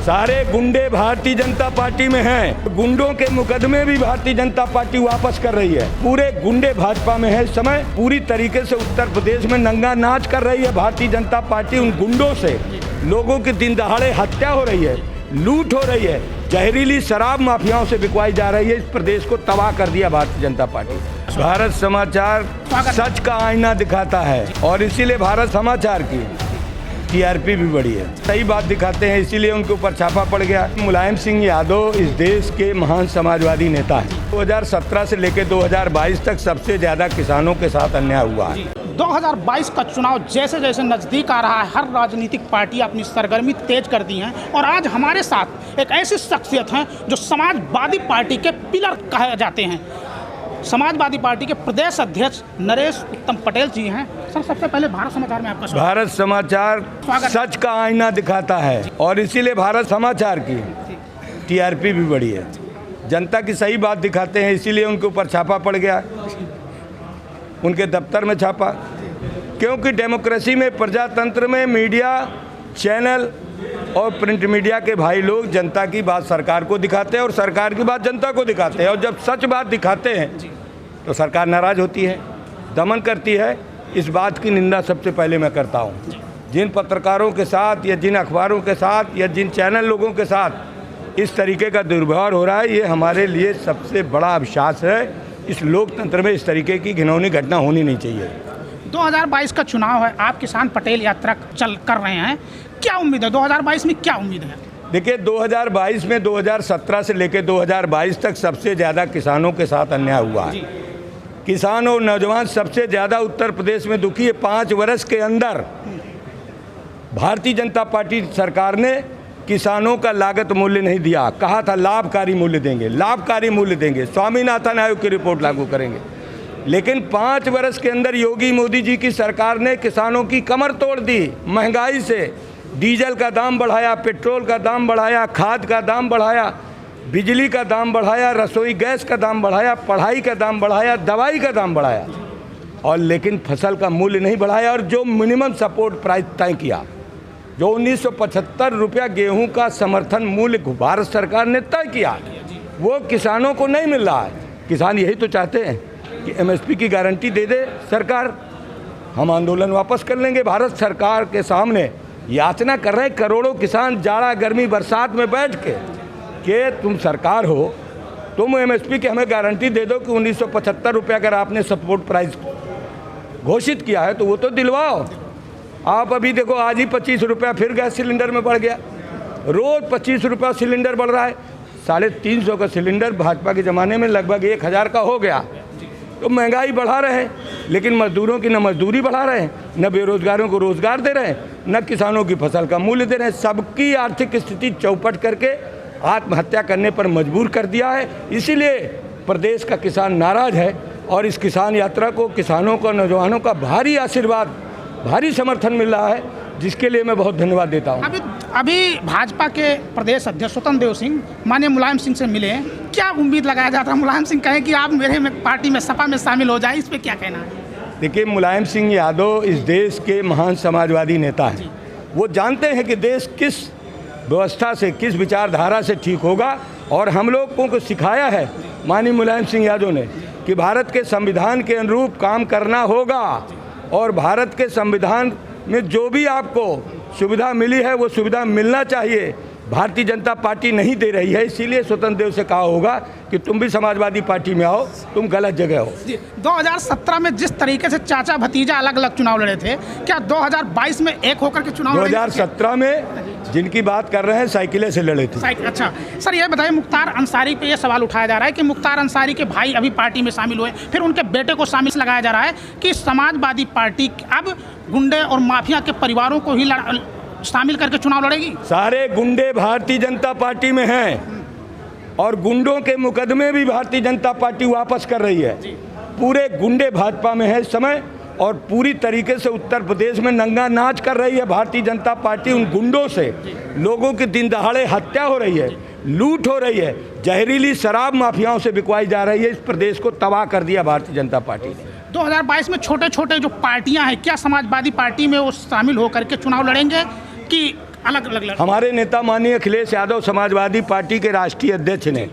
सारे गुंडे भारतीय जनता पार्टी में हैं। गुंडों के मुकदमे भी भारतीय जनता पार्टी वापस कर रही है। पूरे गुंडे भाजपा में है इस समय। पूरी तरीके से उत्तर प्रदेश में नंगा नाच कर रही है भारतीय जनता पार्टी। उन गुंडों से लोगों की दिन दहाड़े हत्या हो रही है, लूट हो रही है, जहरीली शराब माफियाओं से बिकवाई जा रही है। इस प्रदेश को तबाह कर दिया भारतीय जनता पार्टी। भारत समाचार सच का आईना दिखाता है और इसीलिए भारत समाचार की टीआरपी भी बढ़ी है। सही बात दिखाते हैं, इसीलिए उनके ऊपर छापा पड़ गया। मुलायम सिंह यादव इस देश के महान समाजवादी नेता हैं। 2017 से लेकर 2022 तक सबसे ज्यादा किसानों के साथ अन्याय हुआ है। 2022 का चुनाव जैसे जैसे नज़दीक आ रहा है, हर राजनीतिक पार्टी अपनी सरगर्मी तेज कर दी हैं और आज हमारे साथ एक ऐसी शख्सियत हैं जो समाजवादी पार्टी के पिलर कहे जाते हैं। समाजवादी पार्टी के प्रदेश अध्यक्ष नरेश उत्तम पटेल जी हैं। सर, सबसे पहले भारत समाचार में आपका स्वागत। भारत समाचार सच का आईना दिखाता है और इसीलिए भारत समाचार की टीआरपी भी बढ़ी है। जनता की सही बात दिखाते हैं, इसीलिए उनके ऊपर छापा पड़ गया, उनके दफ्तर में छापा। क्योंकि डेमोक्रेसी में, प्रजातंत्र में मीडिया, चैनल और प्रिंट मीडिया के भाई लोग जनता की बात सरकार को दिखाते हैं और सरकार की बात जनता को दिखाते हैं। और जब सच बात दिखाते हैं तो सरकार नाराज़ होती है, दमन करती है। इस बात की निंदा सबसे पहले मैं करता हूँ। जिन पत्रकारों के साथ या जिन अखबारों के साथ या जिन चैनल लोगों के साथ इस तरीके का दुर्व्यवहार हो रहा है, ये हमारे लिए सबसे बड़ा अविश्वास है। इस लोकतंत्र में इस तरीके की घिनौनी घटना होनी नहीं चाहिए। 2022 का चुनाव है, आप किसान पटेल यात्रा कर रहे हैं, क्या उम्मीद है 2022 में, क्या उम्मीद है? देखिए, 2022 में 2017 से लेकर 2022 तक सबसे ज़्यादा किसानों के साथ अन्याय हुआ है। किसान और नौजवान सबसे ज़्यादा उत्तर प्रदेश में दुखी है। 5 वर्ष के अंदर भारतीय जनता पार्टी सरकार ने किसानों का लागत मूल्य नहीं दिया। कहा था लाभकारी मूल्य देंगे, लाभकारी मूल्य देंगे, स्वामीनाथन आयोग की रिपोर्ट लागू करेंगे। लेकिन 5 वर्ष के अंदर योगी मोदी जी की सरकार ने किसानों की कमर तोड़ दी। महंगाई से डीजल का दाम बढ़ाया, पेट्रोल का दाम बढ़ाया, खाद का दाम बढ़ाया, बिजली का दाम बढ़ाया, रसोई गैस का दाम बढ़ाया, पढ़ाई का दाम बढ़ाया, दवाई का दाम बढ़ाया, और लेकिन फसल का मूल्य नहीं बढ़ाया। और जो मिनिमम सपोर्ट प्राइस तय किया, जो 1975 रुपया गेहूं का समर्थन मूल्य भारत सरकार ने तय किया, वो किसानों को नहीं मिल रहा है। किसान यही तो चाहते हैं कि एमएसपी की गारंटी दे दे सरकार, हम आंदोलन वापस कर लेंगे। भारत सरकार के सामने याचना कर रहे हैं करोड़ों किसान जाड़ा गर्मी बरसात में बैठ के तुम सरकार हो, तुम एमएसपी की हमें गारंटी दे दो कि 1975 रुपये अगर आपने सपोर्ट प्राइस घोषित किया है तो वो तो दिलवाओ। आप अभी देखो, आज ही 25 रुपया फिर गैस सिलेंडर में बढ़ गया। रोज़ 25 रुपया सिलेंडर बढ़ रहा है। 350 का सिलेंडर भाजपा के ज़माने में लगभग 1000 का हो गया। तो महंगाई बढ़ा रहे हैं, लेकिन मजदूरों की न मजदूरी बढ़ा रहे हैं, न बेरोजगारों को रोजगार दे रहे हैं, न किसानों की फसल का मूल्य दे रहे हैं। सबकी आर्थिक स्थिति चौपट करके आत्महत्या करने पर मजबूर कर दिया है। इसीलिए प्रदेश का किसान नाराज है और इस किसान यात्रा को किसानों को, नौजवानों का भारी आशीर्वाद, भारी समर्थन मिल रहा है, जिसके लिए मैं बहुत धन्यवाद देता हूँ। अभी भाजपा के प्रदेश अध्यक्ष स्वतंत्र देव सिंह माननीय मुलायम सिंह से मिले, क्या उम्मीद लगाया जाता है? मुलायम सिंह कहें कि आप मेरे पार्टी में, सपा में शामिल हो जाए, इस पे क्या कहना है? देखिए, मुलायम सिंह यादव इस देश के महान समाजवादी नेता हैं। वो जानते हैं कि देश किस व्यवस्था से, किस विचारधारा से ठीक होगा, और हम लोगों को सिखाया है माननीय मुलायम सिंह यादव ने कि भारत के संविधान के अनुरूप काम करना होगा और भारत के संविधान में जो भी आपको सुविधा मिली है वो सुविधा मिलना चाहिए। भारतीय जनता पार्टी नहीं दे रही है, इसीलिए स्वतंत्र देव से कहा होगा कि तुम भी समाजवादी पार्टी में आओ, तुम गलत जगह हो। 2017 में जिस तरीके से चाचा भतीजा अलग अलग चुनाव लड़े थे, क्या 2022 में एक होकर के चुनाव? 2017 में जिनकी बात कर रहे हैं साइकिलें से लड़े थे। अच्छा सर, ये बताइए, मुख्तार अंसारी पे ये सवाल उठाया जा रहा है कि मुख्तार अंसारी के भाई अभी पार्टी में शामिल हुए, फिर उनके बेटे को शामिल लगाया जा रहा है कि समाजवादी पार्टी अब गुंडे और माफिया के परिवारों को ही शामिल करके चुनाव लड़ेगी। सारे गुंडे भारतीय जनता पार्टी में हैं और गुंडों के मुकदमे भी भारतीय जनता पार्टी वापस कर रही है। पूरे गुंडे भाजपा में है इस समय और पूरी तरीके से उत्तर प्रदेश में नंगा नाच कर रही है भारतीय जनता पार्टी। उन गुंडों से लोगों की दिन दहाड़े हत्या हो रही है, लूट हो रही है, जहरीली शराब माफियाओं से बिकवाई जा रही है। इस प्रदेश को तबाह कर दिया भारतीय जनता पार्टी ने। 2022 में छोटे छोटे जो पार्टियां हैं, क्या समाजवादी पार्टी में वो शामिल होकर के चुनाव लड़ेंगे कि अलग अलग हमारे नेता माननीय अखिलेश यादव समाजवादी पार्टी के राष्ट्रीय अध्यक्ष ने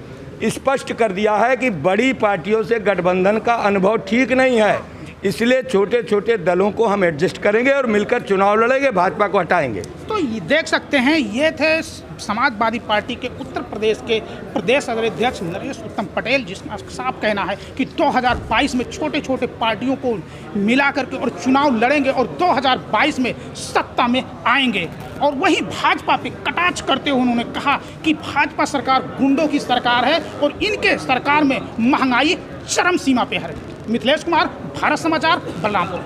स्पष्ट कर दिया है कि बड़ी पार्टियों से गठबंधन का अनुभव ठीक नहीं है, इसलिए छोटे छोटे दलों को हम एडजस्ट करेंगे और मिलकर चुनाव लड़ेंगे, भाजपा को हटाएंगे। तो ये देख सकते हैं, ये थे समाजवादी पार्टी के उत्तर प्रदेश के प्रदेश अध्यक्ष नरेश उत्तम पटेल, जिसका साफ कहना है कि 2022 में छोटे छोटे पार्टियों को मिला करके और चुनाव लड़ेंगे और 2022 में सत्ता में आएंगे। और वहीं भाजपा पे कटाक्ष करते हुए उन्होंने कहा कि भाजपा सरकार गुंडों की सरकार है और इनके सरकार में महंगाई चरम सीमा पे है। मिथिलेश कुमार, भारत समाचार, बलरामपुर।